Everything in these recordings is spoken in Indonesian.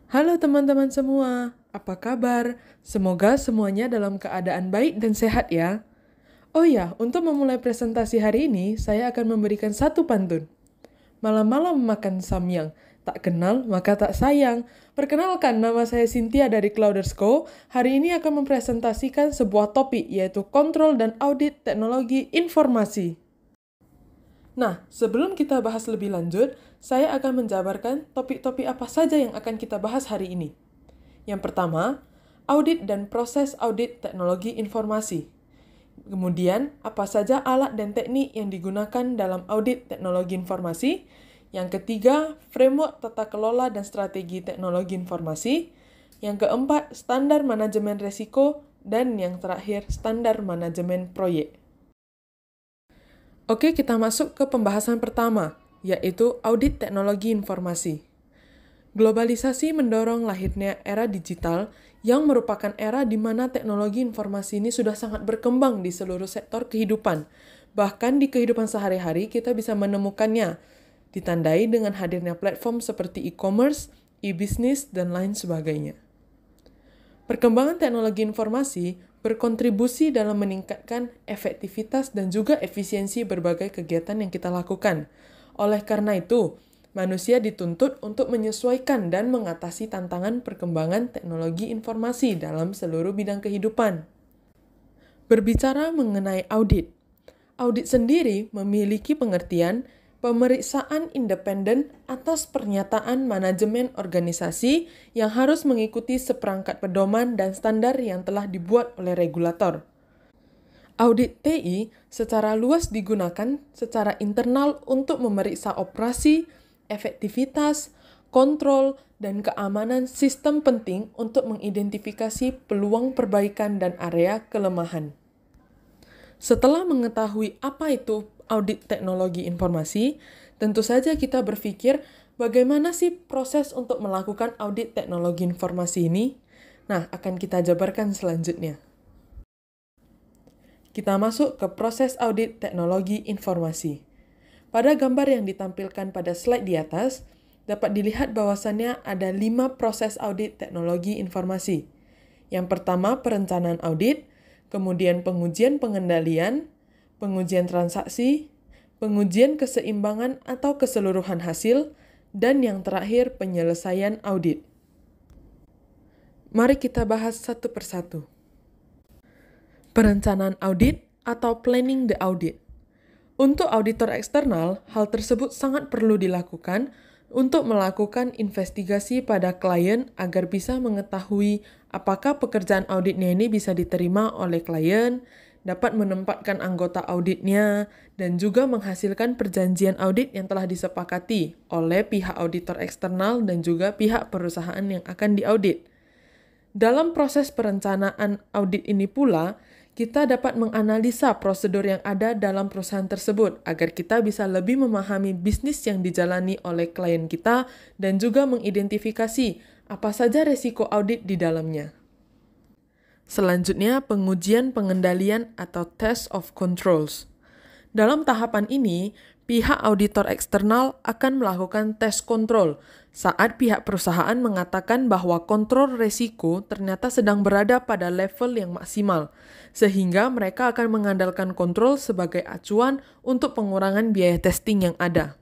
Halo teman-teman semua, apa kabar? Semoga semuanya dalam keadaan baik dan sehat ya. Oh ya, untuk memulai presentasi hari ini, saya akan memberikan satu pantun. Malam-malam makan samyang, tak kenal maka tak sayang. Perkenalkan, nama saya Cynthia dari Cloudersco. Hari ini akan mempresentasikan sebuah topik, yaitu kontrol dan audit teknologi informasi. Nah, sebelum kita bahas lebih lanjut, saya akan menjabarkan topik-topik apa saja yang akan kita bahas hari ini. Yang pertama, audit dan proses audit teknologi informasi. Kemudian, apa saja alat dan teknik yang digunakan dalam audit teknologi informasi. Yang ketiga, framework tata kelola dan strategi teknologi informasi. Yang keempat, standar manajemen risiko. Dan yang terakhir, standar manajemen proyek. Oke, kita masuk ke pembahasan pertama, yaitu audit teknologi informasi. Globalisasi mendorong lahirnya era digital yang merupakan era di mana teknologi informasi ini sudah sangat berkembang di seluruh sektor kehidupan. Bahkan di kehidupan sehari-hari kita bisa menemukannya, ditandai dengan hadirnya platform seperti e-commerce, e-business, dan lain sebagainya. Perkembangan teknologi informasi berkontribusi dalam meningkatkan efektivitas dan juga efisiensi berbagai kegiatan yang kita lakukan. Oleh karena itu, manusia dituntut untuk menyesuaikan dan mengatasi tantangan perkembangan teknologi informasi dalam seluruh bidang kehidupan. Berbicara mengenai audit, audit sendiri memiliki pengertian pemeriksaan independen atas pernyataan manajemen organisasi yang harus mengikuti seperangkat pedoman dan standar yang telah dibuat oleh regulator. Audit TI secara luas digunakan secara internal untuk memeriksa operasi, efektivitas, kontrol, dan keamanan sistem penting untuk mengidentifikasi peluang perbaikan dan area kelemahan. Setelah mengetahui apa itu audit teknologi informasi, tentu saja kita berpikir bagaimana sih proses untuk melakukan audit teknologi informasi ini? Nah, akan kita jabarkan selanjutnya. Kita masuk ke proses audit teknologi informasi. Pada gambar yang ditampilkan pada slide di atas, dapat dilihat bahwasannya ada 5 proses audit teknologi informasi. Yang pertama, perencanaan audit, kemudian pengujian pengendalian, pengujian transaksi, pengujian keseimbangan atau keseluruhan hasil, dan yang terakhir penyelesaian audit. Mari kita bahas satu persatu. Perencanaan audit atau planning the audit. Untuk auditor eksternal, hal tersebut sangat perlu dilakukan untuk melakukan investigasi pada klien agar bisa mengetahui apakah pekerjaan auditnya ini bisa diterima oleh klien, dapat menempatkan anggota auditnya, dan juga menghasilkan perjanjian audit yang telah disepakati oleh pihak auditor eksternal dan juga pihak perusahaan yang akan diaudit. Dalam proses perencanaan audit ini pula, kita dapat menganalisa prosedur yang ada dalam perusahaan tersebut agar kita bisa lebih memahami bisnis yang dijalani oleh klien kita dan juga mengidentifikasi apa saja risiko audit di dalamnya. Selanjutnya, pengujian pengendalian atau test of controls. Dalam tahapan ini, pihak auditor eksternal akan melakukan tes kontrol saat pihak perusahaan mengatakan bahwa kontrol risiko ternyata sedang berada pada level yang maksimal, sehingga mereka akan mengandalkan kontrol sebagai acuan untuk pengurangan biaya testing yang ada.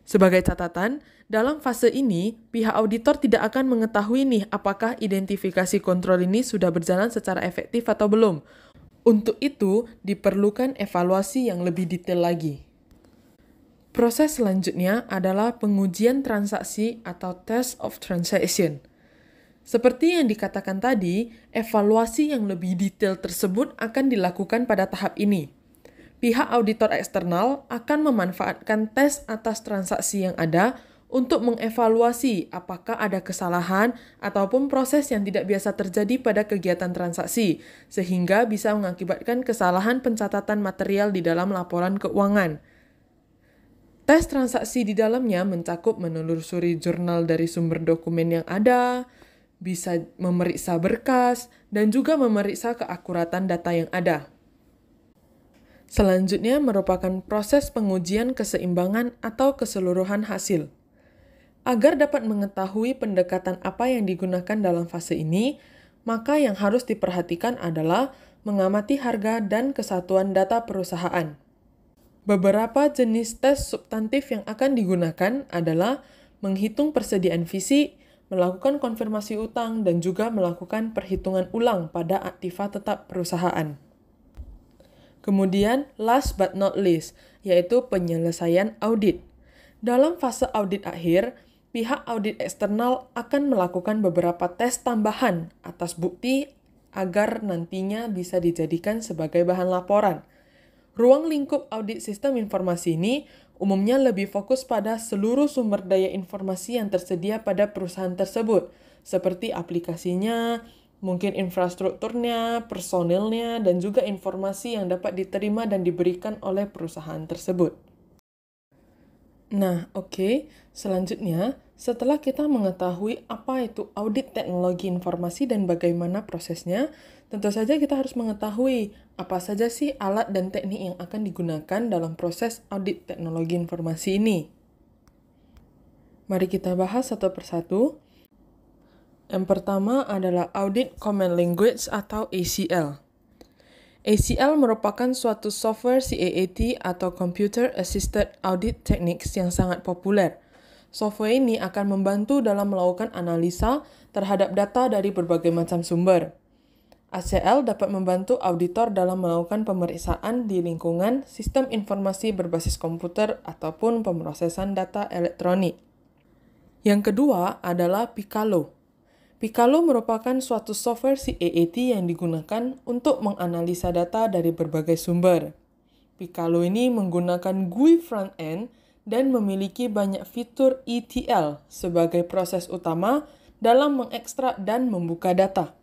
Sebagai catatan, dalam fase ini, pihak auditor tidak akan mengetahui nih apakah identifikasi kontrol ini sudah berjalan secara efektif atau belum. Untuk itu, diperlukan evaluasi yang lebih detail lagi. Proses selanjutnya adalah pengujian transaksi atau test of transaction. Seperti yang dikatakan tadi, evaluasi yang lebih detail tersebut akan dilakukan pada tahap ini. Pihak auditor eksternal akan memanfaatkan tes atas transaksi yang ada untuk mengevaluasi apakah ada kesalahan ataupun proses yang tidak biasa terjadi pada kegiatan transaksi, sehingga bisa mengakibatkan kesalahan pencatatan material di dalam laporan keuangan. Tes transaksi di dalamnya mencakup menelusuri jurnal dari sumber dokumen yang ada, bisa memeriksa berkas, dan juga memeriksa keakuratan data yang ada. Selanjutnya merupakan proses pengujian keseimbangan atau keseluruhan hasil. Agar dapat mengetahui pendekatan apa yang digunakan dalam fase ini, maka yang harus diperhatikan adalah mengamati harga dan kesatuan data perusahaan. Beberapa jenis tes substantif yang akan digunakan adalah menghitung persediaan fisik, melakukan konfirmasi utang, dan juga melakukan perhitungan ulang pada aktiva tetap perusahaan. Kemudian, last but not least, yaitu penyelesaian audit. Dalam fase audit akhir, pihak audit eksternal akan melakukan beberapa tes tambahan atas bukti agar nantinya bisa dijadikan sebagai bahan laporan. Ruang lingkup audit sistem informasi ini umumnya lebih fokus pada seluruh sumber daya informasi yang tersedia pada perusahaan tersebut, seperti aplikasinya, mungkin infrastrukturnya, personilnya, dan juga informasi yang dapat diterima dan diberikan oleh perusahaan tersebut. Nah, oke. Selanjutnya, setelah kita mengetahui apa itu audit teknologi informasi dan bagaimana prosesnya, tentu saja kita harus mengetahui apa saja sih alat dan teknik yang akan digunakan dalam proses audit teknologi informasi ini. Mari kita bahas satu persatu. Yang pertama adalah Audit Common Language atau ACL. ACL merupakan suatu software CAAT atau Computer Assisted Audit Techniques yang sangat populer. Software ini akan membantu dalam melakukan analisa terhadap data dari berbagai macam sumber. ACL dapat membantu auditor dalam melakukan pemeriksaan di lingkungan sistem informasi berbasis komputer ataupun pemrosesan data elektronik. Yang kedua adalah Picalo. Picalo merupakan suatu software CAAT yang digunakan untuk menganalisa data dari berbagai sumber. Picalo ini menggunakan GUI front-end dan memiliki banyak fitur ETL sebagai proses utama dalam mengekstrak dan membuka data.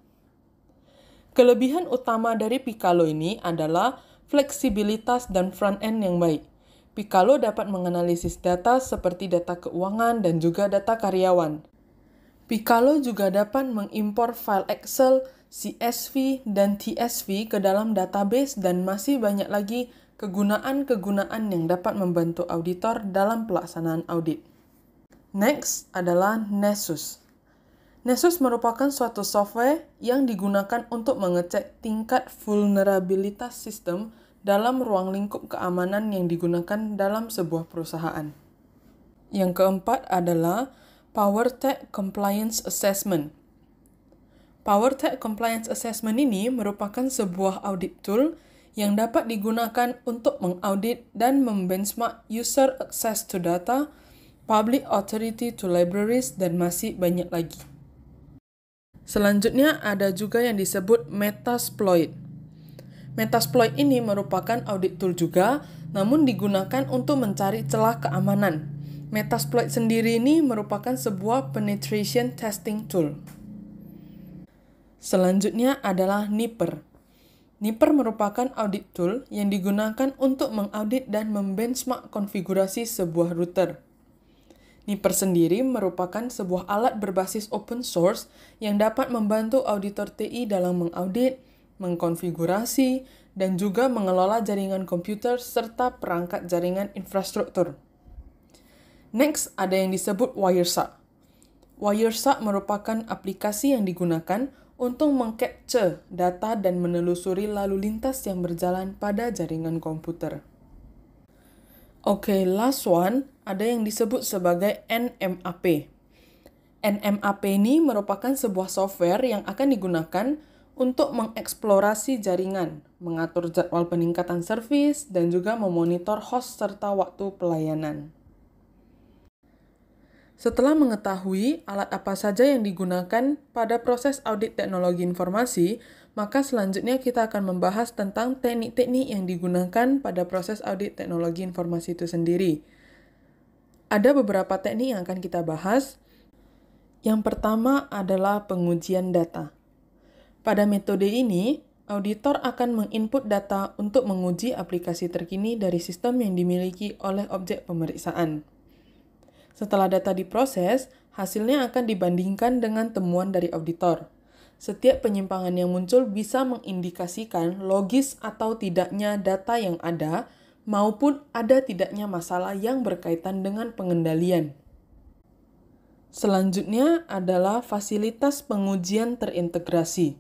Kelebihan utama dari Picalo ini adalah fleksibilitas dan front-end yang baik. Picalo dapat menganalisis data seperti data keuangan dan juga data karyawan. Picalo juga dapat mengimpor file Excel, CSV, dan TSV ke dalam database dan masih banyak lagi kegunaan-kegunaan yang dapat membantu auditor dalam pelaksanaan audit. Next adalah Nessus. Nessus merupakan suatu software yang digunakan untuk mengecek tingkat vulnerabilitas sistem dalam ruang lingkup keamanan yang digunakan dalam sebuah perusahaan. Yang keempat adalah PowerTech Compliance Assessment. PowerTech Compliance Assessment ini merupakan sebuah audit tool yang dapat digunakan untuk mengaudit dan membenchmark user access to data, public authority to libraries, dan masih banyak lagi. Selanjutnya ada juga yang disebut Metasploit. Metasploit ini merupakan audit tool juga, namun digunakan untuk mencari celah keamanan. Metasploit sendiri ini merupakan sebuah penetration testing tool. Selanjutnya adalah Nipper. Nipper merupakan audit tool yang digunakan untuk mengaudit dan membenchmark konfigurasi sebuah router. Nipper sendiri merupakan sebuah alat berbasis open source yang dapat membantu auditor TI dalam mengaudit, mengkonfigurasi, dan juga mengelola jaringan komputer serta perangkat jaringan infrastruktur. Next, ada yang disebut Wireshark. Wireshark merupakan aplikasi yang digunakan untuk mengcapture data dan menelusuri lalu lintas yang berjalan pada jaringan komputer. Oke, last one, ada yang disebut sebagai NMAP. NMAP ini merupakan sebuah software yang akan digunakan untuk mengeksplorasi jaringan, mengatur jadwal peningkatan servis, dan juga memonitor host serta waktu pelayanan. Setelah mengetahui alat apa saja yang digunakan pada proses audit teknologi informasi, maka selanjutnya kita akan membahas tentang teknik-teknik yang digunakan pada proses audit teknologi informasi itu sendiri. Ada beberapa teknik yang akan kita bahas. Yang pertama adalah pengujian data. Pada metode ini, auditor akan menginput data untuk menguji aplikasi terkini dari sistem yang dimiliki oleh objek pemeriksaan. Setelah data diproses, hasilnya akan dibandingkan dengan temuan dari auditor. Setiap penyimpangan yang muncul bisa mengindikasikan logis atau tidaknya data yang ada, maupun ada tidaknya masalah yang berkaitan dengan pengendalian. Selanjutnya adalah fasilitas pengujian terintegrasi.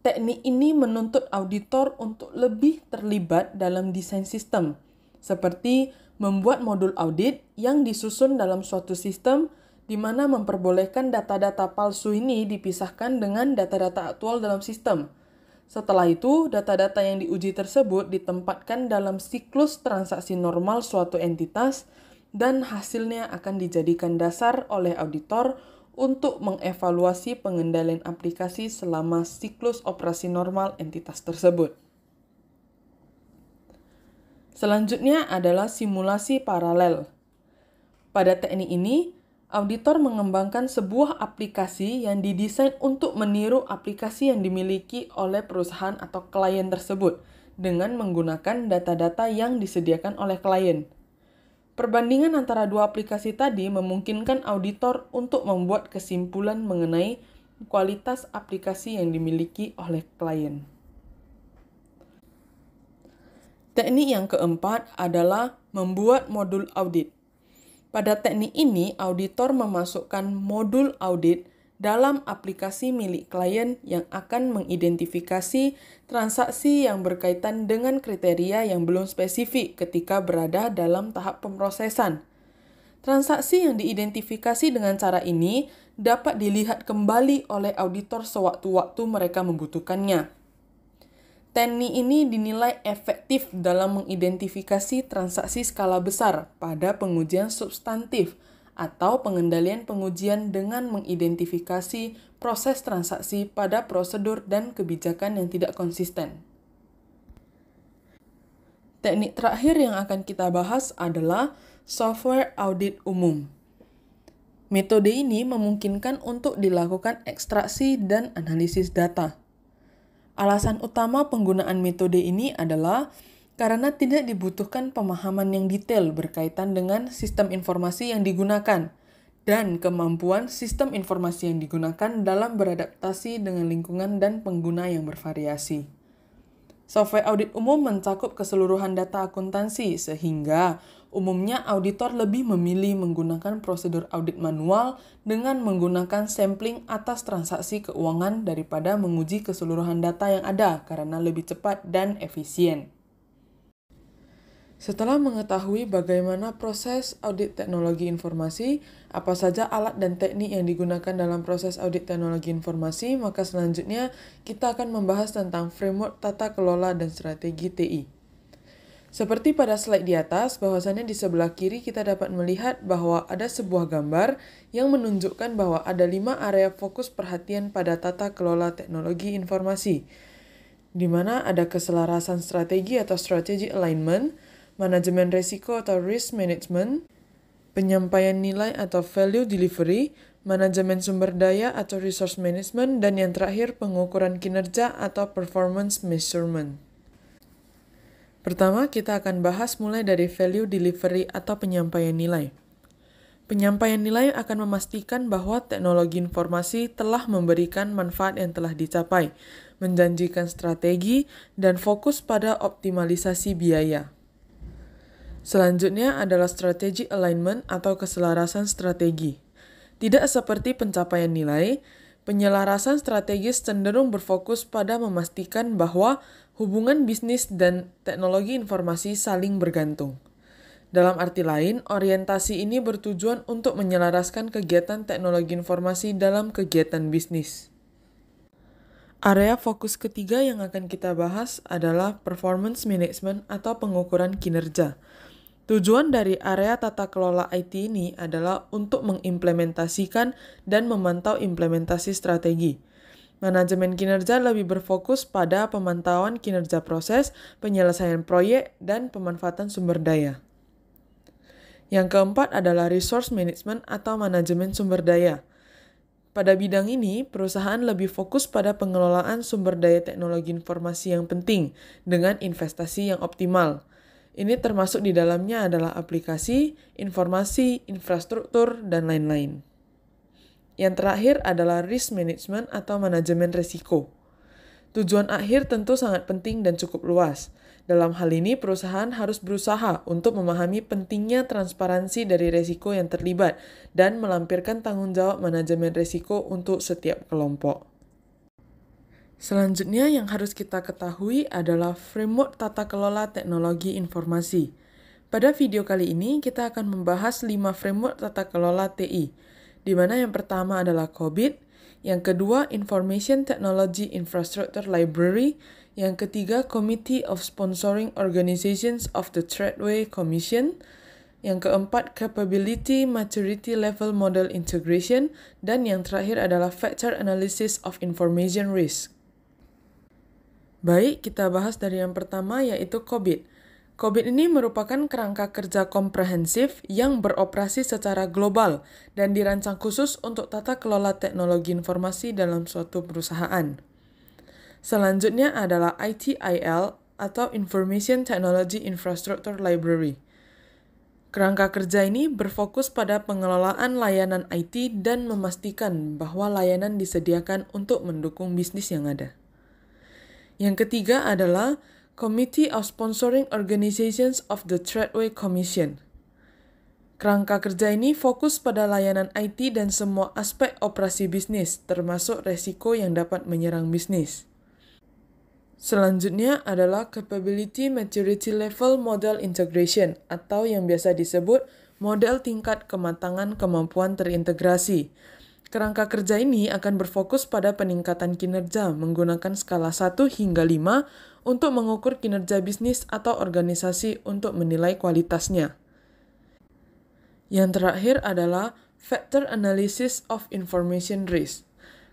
Teknik ini menuntut auditor untuk lebih terlibat dalam desain sistem, seperti membuat modul audit yang disusun dalam suatu sistem di mana memperbolehkan data-data palsu ini dipisahkan dengan data-data aktual dalam sistem. Setelah itu, data-data yang diuji tersebut ditempatkan dalam siklus transaksi normal suatu entitas dan hasilnya akan dijadikan dasar oleh auditor untuk mengevaluasi pengendalian aplikasi selama siklus operasi normal entitas tersebut. Selanjutnya adalah simulasi paralel. Pada teknik ini, auditor mengembangkan sebuah aplikasi yang didesain untuk meniru aplikasi yang dimiliki oleh perusahaan atau klien tersebut dengan menggunakan data-data yang disediakan oleh klien. Perbandingan antara dua aplikasi tadi memungkinkan auditor untuk membuat kesimpulan mengenai kualitas aplikasi yang dimiliki oleh klien. Teknik yang keempat adalah membuat modul audit. Pada teknik ini, auditor memasukkan modul audit dalam aplikasi milik klien yang akan mengidentifikasi transaksi yang berkaitan dengan kriteria yang belum spesifik ketika berada dalam tahap pemrosesan. Transaksi yang diidentifikasi dengan cara ini dapat dilihat kembali oleh auditor sewaktu-waktu mereka membutuhkannya. Teknik ini dinilai efektif dalam mengidentifikasi transaksi skala besar pada pengujian substantif atau pengendalian pengujian dengan mengidentifikasi proses transaksi pada prosedur dan kebijakan yang tidak konsisten. Teknik terakhir yang akan kita bahas adalah software audit umum. Metode ini memungkinkan untuk dilakukan ekstraksi dan analisis data. Alasan utama penggunaan metode ini adalah karena tidak dibutuhkan pemahaman yang detail berkaitan dengan sistem informasi yang digunakan dan kemampuan sistem informasi yang digunakan dalam beradaptasi dengan lingkungan dan pengguna yang bervariasi. Software audit umum mencakup keseluruhan data akuntansi, sehingga umumnya auditor lebih memilih menggunakan prosedur audit manual dengan menggunakan sampling atas transaksi keuangan daripada menguji keseluruhan data yang ada karena lebih cepat dan efisien. Setelah mengetahui bagaimana proses audit teknologi informasi, apa saja alat dan teknik yang digunakan dalam proses audit teknologi informasi, maka selanjutnya kita akan membahas tentang framework tata kelola dan strategi TI. Seperti pada slide di atas, bahwasannya di sebelah kiri kita dapat melihat bahwa ada sebuah gambar yang menunjukkan bahwa ada 5 area fokus perhatian pada tata kelola teknologi informasi, di mana ada keselarasan strategi atau strategy alignment, manajemen risiko atau risk management, penyampaian nilai atau value delivery, manajemen sumber daya atau resource management, dan yang terakhir pengukuran kinerja atau performance measurement. Pertama, kita akan bahas mulai dari value delivery atau penyampaian nilai. Penyampaian nilai akan memastikan bahwa teknologi informasi telah memberikan manfaat yang telah dicapai, menjanjikan strategi, dan fokus pada optimalisasi biaya. Selanjutnya adalah strategi alignment atau keselarasan strategi. Tidak seperti pencapaian nilai, penyelarasan strategis cenderung berfokus pada memastikan bahwa hubungan bisnis dan teknologi informasi saling bergantung. Dalam arti lain, orientasi ini bertujuan untuk menyelaraskan kegiatan teknologi informasi dalam kegiatan bisnis. Area fokus ketiga yang akan kita bahas adalah performance management atau pengukuran kinerja. Tujuan dari area tata kelola IT ini adalah untuk mengimplementasikan dan memantau implementasi strategi. Manajemen kinerja lebih berfokus pada pemantauan kinerja proses, penyelesaian proyek, dan pemanfaatan sumber daya. Yang keempat adalah resource management atau manajemen sumber daya. Pada bidang ini, perusahaan lebih fokus pada pengelolaan sumber daya teknologi informasi yang penting dengan investasi yang optimal. Ini termasuk di dalamnya adalah aplikasi, informasi, infrastruktur, dan lain-lain. Yang terakhir adalah risk management atau manajemen risiko. Tujuan akhir tentu sangat penting dan cukup luas. Dalam hal ini, perusahaan harus berusaha untuk memahami pentingnya transparansi dari risiko yang terlibat dan melampirkan tanggung jawab manajemen risiko untuk setiap kelompok. Selanjutnya yang harus kita ketahui adalah framework tata kelola teknologi informasi. Pada video kali ini, kita akan membahas 5 framework tata kelola TI, di mana yang pertama adalah COBIT, yang kedua Information Technology Infrastructure Library, yang ketiga Committee of Sponsoring Organizations of the Tradeway Commission, yang keempat Capability Maturity Level Model Integration, dan yang terakhir adalah Factor Analysis of Information Risk. Baik, kita bahas dari yang pertama yaitu COBIT. COBIT ini merupakan kerangka kerja komprehensif yang beroperasi secara global dan dirancang khusus untuk tata kelola teknologi informasi dalam suatu perusahaan. Selanjutnya adalah ITIL atau Information Technology Infrastructure Library. Kerangka kerja ini berfokus pada pengelolaan layanan IT dan memastikan bahwa layanan disediakan untuk mendukung bisnis yang ada. Yang ketiga adalah Committee of Sponsoring Organizations of the Tradeway Commission. Kerangka kerja ini fokus pada layanan IT dan semua aspek operasi bisnis, termasuk resiko yang dapat menyerang bisnis. Selanjutnya adalah Capability Maturity Level Model Integration atau yang biasa disebut model tingkat kematangan kemampuan terintegrasi. Kerangka kerja ini akan berfokus pada peningkatan kinerja menggunakan skala 1 hingga 5 untuk mengukur kinerja bisnis atau organisasi untuk menilai kualitasnya. Yang terakhir adalah Factor Analysis of Information Risk.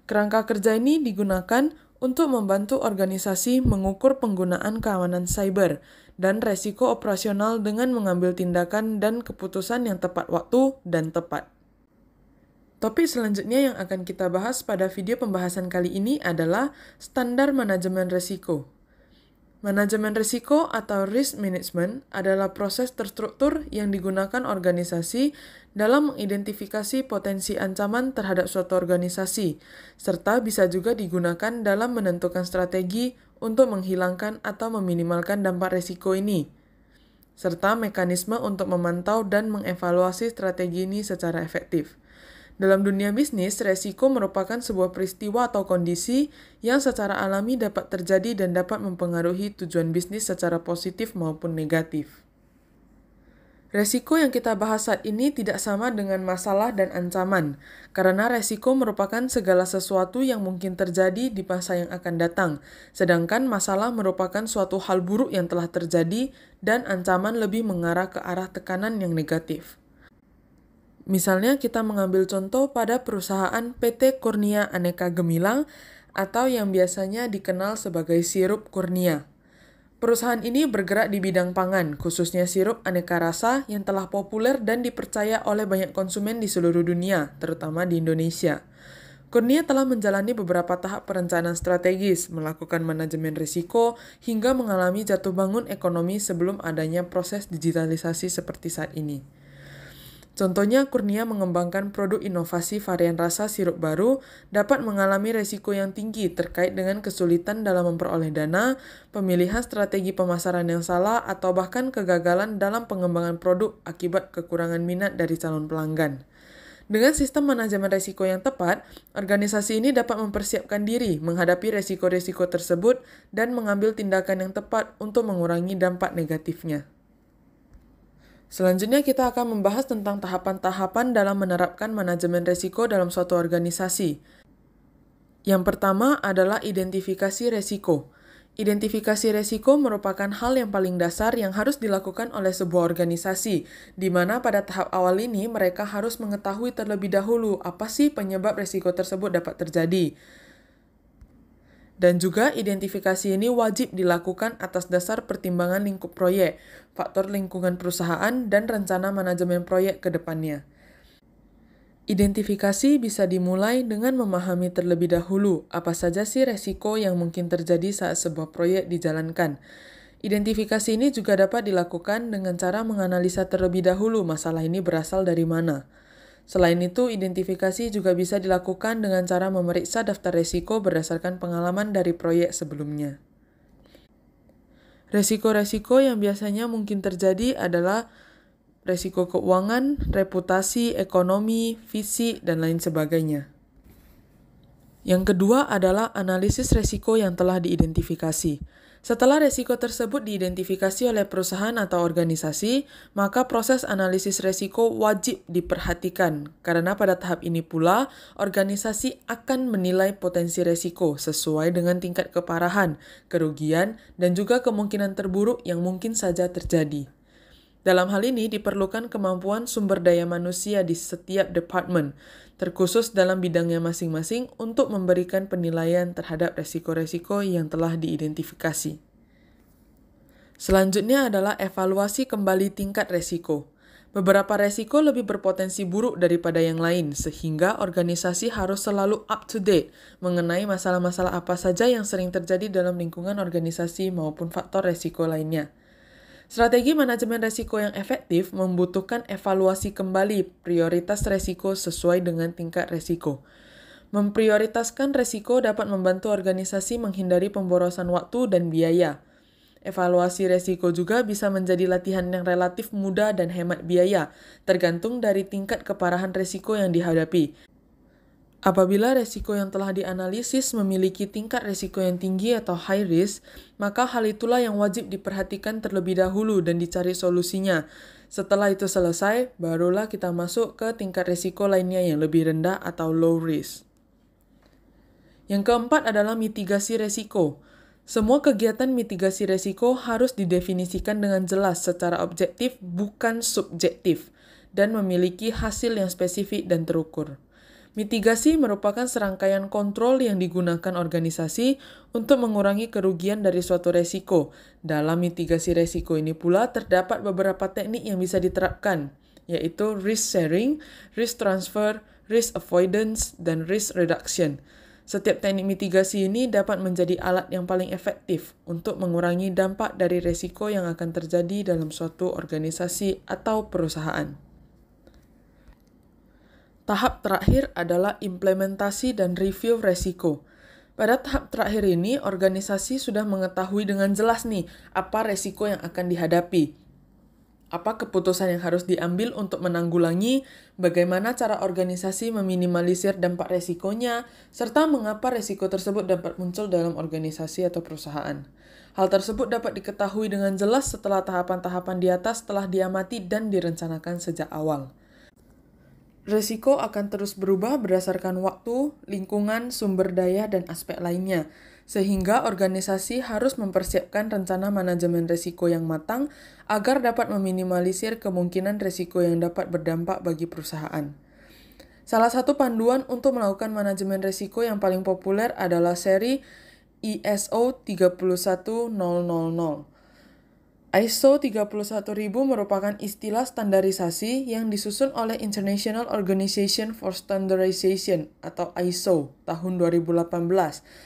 Kerangka kerja ini digunakan untuk membantu organisasi mengukur penggunaan keamanan cyber dan resiko operasional dengan mengambil tindakan dan keputusan yang tepat waktu dan tepat. Topik selanjutnya yang akan kita bahas pada video pembahasan kali ini adalah standar manajemen risiko. Manajemen risiko atau risk management adalah proses terstruktur yang digunakan organisasi dalam mengidentifikasi potensi ancaman terhadap suatu organisasi, serta bisa juga digunakan dalam menentukan strategi untuk menghilangkan atau meminimalkan dampak risiko ini, serta mekanisme untuk memantau dan mengevaluasi strategi ini secara efektif. Dalam dunia bisnis, resiko merupakan sebuah peristiwa atau kondisi yang secara alami dapat terjadi dan dapat mempengaruhi tujuan bisnis secara positif maupun negatif. Resiko yang kita bahas saat ini tidak sama dengan masalah dan ancaman, karena resiko merupakan segala sesuatu yang mungkin terjadi di masa yang akan datang, sedangkan masalah merupakan suatu hal buruk yang telah terjadi dan ancaman lebih mengarah ke arah tekanan yang negatif. Misalnya kita mengambil contoh pada perusahaan PT Kurnia Aneka Gemilang atau yang biasanya dikenal sebagai sirup Kurnia. Perusahaan ini bergerak di bidang pangan, khususnya sirup aneka rasa yang telah populer dan dipercaya oleh banyak konsumen di seluruh dunia, terutama di Indonesia. Kurnia telah menjalani beberapa tahap perencanaan strategis, melakukan manajemen risiko, hingga mengalami jatuh bangun ekonomi sebelum adanya proses digitalisasi seperti saat ini. Contohnya, Kurnia mengembangkan produk inovasi varian rasa sirup baru dapat mengalami resiko yang tinggi terkait dengan kesulitan dalam memperoleh dana, pemilihan strategi pemasaran yang salah, atau bahkan kegagalan dalam pengembangan produk akibat kekurangan minat dari calon pelanggan. Dengan sistem manajemen risiko yang tepat, organisasi ini dapat mempersiapkan diri menghadapi resiko-resiko tersebut dan mengambil tindakan yang tepat untuk mengurangi dampak negatifnya. Selanjutnya kita akan membahas tentang tahapan-tahapan dalam menerapkan manajemen risiko dalam suatu organisasi. Yang pertama adalah identifikasi risiko. Identifikasi risiko merupakan hal yang paling dasar yang harus dilakukan oleh sebuah organisasi, di mana pada tahap awal ini mereka harus mengetahui terlebih dahulu apa sih penyebab risiko tersebut dapat terjadi. Dan juga identifikasi ini wajib dilakukan atas dasar pertimbangan lingkup proyek, faktor lingkungan perusahaan, dan rencana manajemen proyek ke depannya. Identifikasi bisa dimulai dengan memahami terlebih dahulu apa saja sih resiko yang mungkin terjadi saat sebuah proyek dijalankan. Identifikasi ini juga dapat dilakukan dengan cara menganalisa terlebih dahulu masalah ini berasal dari mana. Selain itu, identifikasi juga bisa dilakukan dengan cara memeriksa daftar resiko berdasarkan pengalaman dari proyek sebelumnya. Resiko-resiko yang biasanya mungkin terjadi adalah resiko keuangan, reputasi, ekonomi, fisik, dan lain sebagainya. Yang kedua adalah analisis resiko yang telah diidentifikasi. Setelah resiko tersebut diidentifikasi oleh perusahaan atau organisasi, maka proses analisis resiko wajib diperhatikan, karena pada tahap ini pula organisasi akan menilai potensi resiko sesuai dengan tingkat keparahan, kerugian, dan juga kemungkinan terburuk yang mungkin saja terjadi. Dalam hal ini diperlukan kemampuan sumber daya manusia di setiap departemen, terkhusus dalam bidangnya masing-masing untuk memberikan penilaian terhadap resiko-resiko yang telah diidentifikasi. Selanjutnya adalah evaluasi kembali tingkat resiko. Beberapa resiko lebih berpotensi buruk daripada yang lain, sehingga organisasi harus selalu up to date mengenai masalah-masalah apa saja yang sering terjadi dalam lingkungan organisasi maupun faktor resiko lainnya. Strategi manajemen resiko yang efektif membutuhkan evaluasi kembali prioritas resiko sesuai dengan tingkat resiko. Memprioritaskan resiko dapat membantu organisasi menghindari pemborosan waktu dan biaya. Evaluasi resiko juga bisa menjadi latihan yang relatif mudah dan hemat biaya, tergantung dari tingkat keparahan resiko yang dihadapi. Apabila resiko yang telah dianalisis memiliki tingkat resiko yang tinggi atau high risk, maka hal itulah yang wajib diperhatikan terlebih dahulu dan dicari solusinya. Setelah itu selesai, barulah kita masuk ke tingkat resiko lainnya yang lebih rendah atau low risk. Yang keempat adalah mitigasi resiko. Semua kegiatan mitigasi resiko harus didefinisikan dengan jelas secara objektif, bukan subjektif, dan memiliki hasil yang spesifik dan terukur. Mitigasi merupakan serangkaian kontrol yang digunakan organisasi untuk mengurangi kerugian dari suatu resiko. Dalam mitigasi resiko ini pula terdapat beberapa teknik yang bisa diterapkan, yaitu risk sharing, risk transfer, risk avoidance, dan risk reduction. Setiap teknik mitigasi ini dapat menjadi alat yang paling efektif untuk mengurangi dampak dari resiko yang akan terjadi dalam suatu organisasi atau perusahaan. Tahap terakhir adalah implementasi dan review resiko. Pada tahap terakhir ini, organisasi sudah mengetahui dengan jelas nih apa resiko yang akan dihadapi, apa keputusan yang harus diambil untuk menanggulangi, bagaimana cara organisasi meminimalisir dampak resikonya, serta mengapa resiko tersebut dapat muncul dalam organisasi atau perusahaan. Hal tersebut dapat diketahui dengan jelas setelah tahapan-tahapan di atas telah diamati dan direncanakan sejak awal. Resiko akan terus berubah berdasarkan waktu, lingkungan, sumber daya, dan aspek lainnya, sehingga organisasi harus mempersiapkan rencana manajemen resiko yang matang agar dapat meminimalisir kemungkinan resiko yang dapat berdampak bagi perusahaan. Salah satu panduan untuk melakukan manajemen resiko yang paling populer adalah seri ISO 31000. ISO 31000 merupakan istilah standarisasi yang disusun oleh International Organization for Standardization atau ISO tahun 2018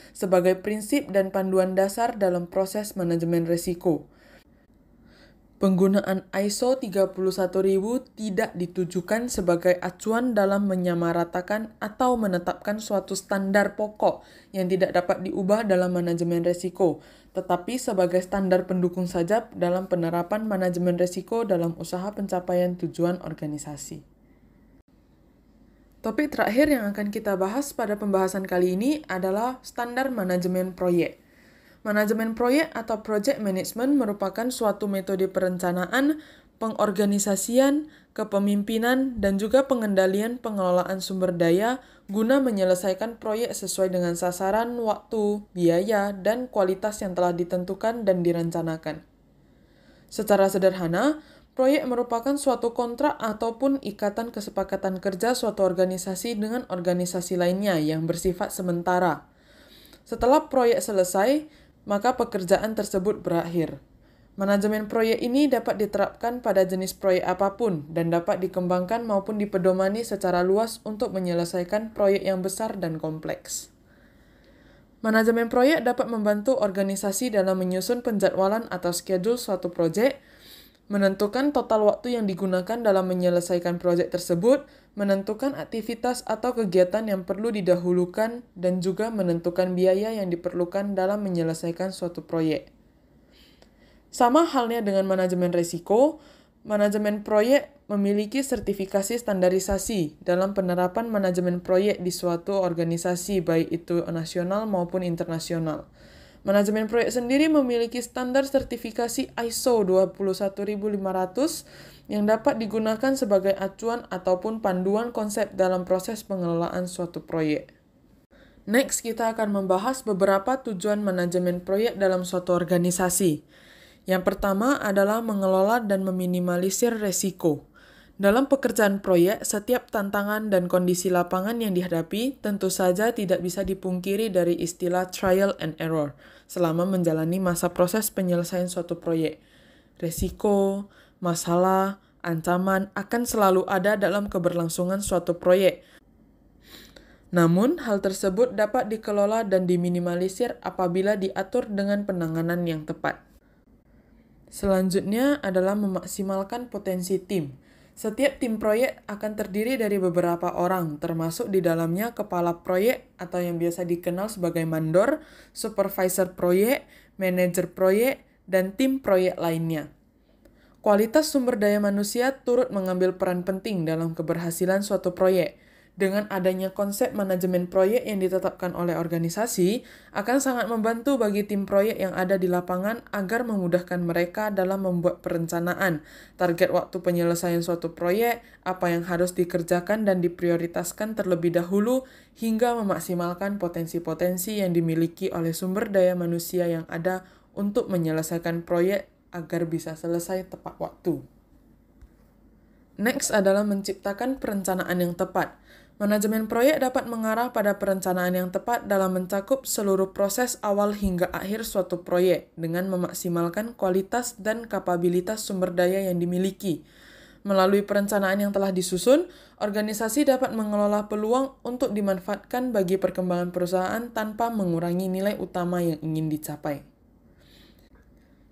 sebagai prinsip dan panduan dasar dalam proses manajemen risiko. Penggunaan ISO 31000 tidak ditujukan sebagai acuan dalam menyamaratakan atau menetapkan suatu standar pokok yang tidak dapat diubah dalam manajemen risiko, tetapi sebagai standar pendukung saja dalam penerapan manajemen risiko dalam usaha pencapaian tujuan organisasi. Topik terakhir yang akan kita bahas pada pembahasan kali ini adalah standar manajemen proyek. Manajemen proyek atau project management merupakan suatu metode perencanaan, pengorganisasian, kepemimpinan, dan juga pengendalian pengelolaan sumber daya guna menyelesaikan proyek sesuai dengan sasaran, waktu, biaya, dan kualitas yang telah ditentukan dan direncanakan. Secara sederhana, proyek merupakan suatu kontrak ataupun ikatan kesepakatan kerja suatu organisasi dengan organisasi lainnya yang bersifat sementara. Setelah proyek selesai, maka pekerjaan tersebut berakhir. Manajemen proyek ini dapat diterapkan pada jenis proyek apapun dan dapat dikembangkan maupun dipedomani secara luas untuk menyelesaikan proyek yang besar dan kompleks. Manajemen proyek dapat membantu organisasi dalam menyusun penjadwalan atau schedule suatu proyek, menentukan total waktu yang digunakan dalam menyelesaikan proyek tersebut, menentukan aktivitas atau kegiatan yang perlu didahulukan, dan juga menentukan biaya yang diperlukan dalam menyelesaikan suatu proyek. Sama halnya dengan manajemen risiko, manajemen proyek memiliki sertifikasi standarisasi dalam penerapan manajemen proyek di suatu organisasi, baik itu nasional maupun internasional. Manajemen proyek sendiri memiliki standar sertifikasi ISO 21500 yang dapat digunakan sebagai acuan ataupun panduan konsep dalam proses pengelolaan suatu proyek. Next, kita akan membahas beberapa tujuan manajemen proyek dalam suatu organisasi. Yang pertama adalah mengelola dan meminimalisir resiko. Dalam pekerjaan proyek, setiap tantangan dan kondisi lapangan yang dihadapi tentu saja tidak bisa dipungkiri dari istilah trial and error selama menjalani masa proses penyelesaian suatu proyek. Resiko, masalah, ancaman akan selalu ada dalam keberlangsungan suatu proyek. Namun, hal tersebut dapat dikelola dan diminimalisir apabila diatur dengan penanganan yang tepat. Selanjutnya adalah memaksimalkan potensi tim. Setiap tim proyek akan terdiri dari beberapa orang, termasuk di dalamnya kepala proyek atau yang biasa dikenal sebagai mandor, supervisor proyek, manajer proyek, dan tim proyek lainnya. Kualitas sumber daya manusia turut mengambil peran penting dalam keberhasilan suatu proyek. Dengan adanya konsep manajemen proyek yang ditetapkan oleh organisasi, akan sangat membantu bagi tim proyek yang ada di lapangan agar memudahkan mereka dalam membuat perencanaan, target waktu penyelesaian suatu proyek, apa yang harus dikerjakan dan diprioritaskan terlebih dahulu, hingga memaksimalkan potensi-potensi yang dimiliki oleh sumber daya manusia yang ada untuk menyelesaikan proyek agar bisa selesai tepat waktu. Next adalah menciptakan perencanaan yang tepat. Manajemen proyek dapat mengarah pada perencanaan yang tepat dalam mencakup seluruh proses awal hingga akhir suatu proyek dengan memaksimalkan kualitas dan kapabilitas sumber daya yang dimiliki. Melalui perencanaan yang telah disusun, organisasi dapat mengelola peluang untuk dimanfaatkan bagi perkembangan perusahaan tanpa mengurangi nilai utama yang ingin dicapai.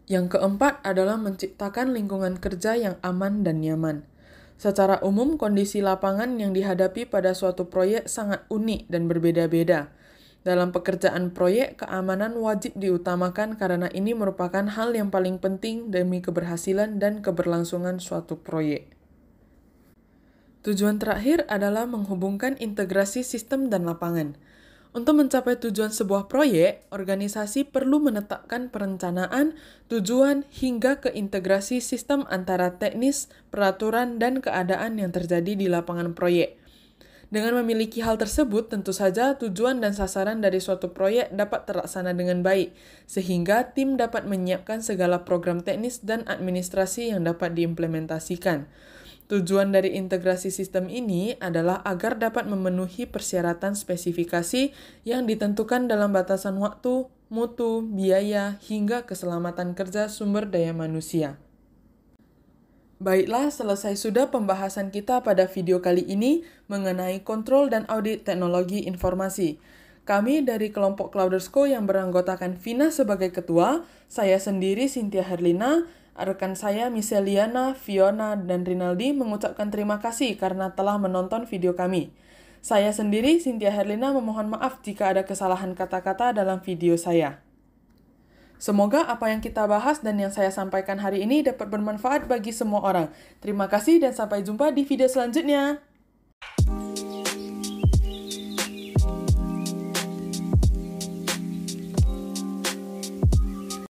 Yang keempat adalah menciptakan lingkungan kerja yang aman dan nyaman. Secara umum, kondisi lapangan yang dihadapi pada suatu proyek sangat unik dan berbeda-beda. Dalam pekerjaan proyek, keamanan wajib diutamakan karena ini merupakan hal yang paling penting demi keberhasilan dan keberlangsungan suatu proyek. Tujuan terakhir adalah menghubungkan integrasi sistem dan lapangan. Untuk mencapai tujuan sebuah proyek, organisasi perlu menetapkan perencanaan, tujuan, hingga ke integrasi sistem antara teknis, peraturan, dan keadaan yang terjadi di lapangan proyek. Dengan memiliki hal tersebut, tentu saja tujuan dan sasaran dari suatu proyek dapat terlaksana dengan baik, sehingga tim dapat menyiapkan segala program teknis dan administrasi yang dapat diimplementasikan. Tujuan dari integrasi sistem ini adalah agar dapat memenuhi persyaratan spesifikasi yang ditentukan dalam batasan waktu, mutu, biaya, hingga keselamatan kerja sumber daya manusia. Baiklah, selesai sudah pembahasan kita pada video kali ini mengenai kontrol dan audit teknologi informasi. Kami dari kelompok Cloudersco yang beranggotakan Vina sebagai ketua, saya sendiri Cynthia Herlina, rekan saya Miseliana, Fiona, dan Rinaldi mengucapkan terima kasih karena telah menonton video kami. Saya sendiri, Cynthia Herlina, memohon maaf jika ada kesalahan kata-kata dalam video saya. Semoga apa yang kita bahas dan yang saya sampaikan hari ini dapat bermanfaat bagi semua orang. Terima kasih dan sampai jumpa di video selanjutnya.